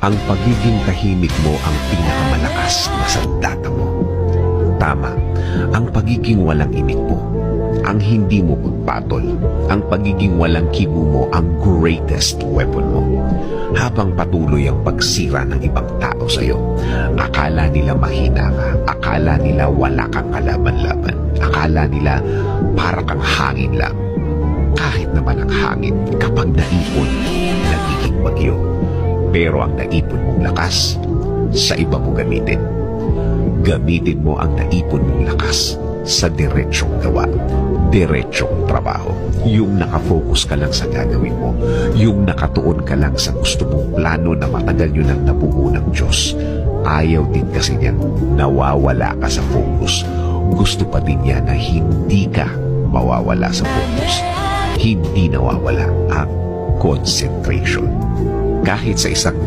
Ang pagiging tahimik mo ang pinakamalakas na sandata mo. Tama, ang pagiging walang imik mo, ang hindi mo pagpatol, ang pagiging walang kibo mo ang greatest weapon mo. Habang patuloy ang pagsira ng ibang tao sa iyo, akala nila mahina ka, akala nila wala kang kalaban-laban, akala nila para kang hangin lang. Kahit naman ang hangin, kapag naipon, nagiging bagyo. Pero ang naipon mong lakas, sa iba mo gamitin. Gamitin mo ang naipon mong lakas sa diretsyong gawa, diretsyong trabaho. Yung nakafocus ka lang sa gagawin mo, yung nakatuon ka lang sa gusto mong plano na matagal yun ang nabuo ng Diyos. Ayaw din kasi niyan nawawala ka sa focus. Gusto pa din niya na hindi ka mawawala sa focus. Hindi nawawala ang concentration. Kahit sa isang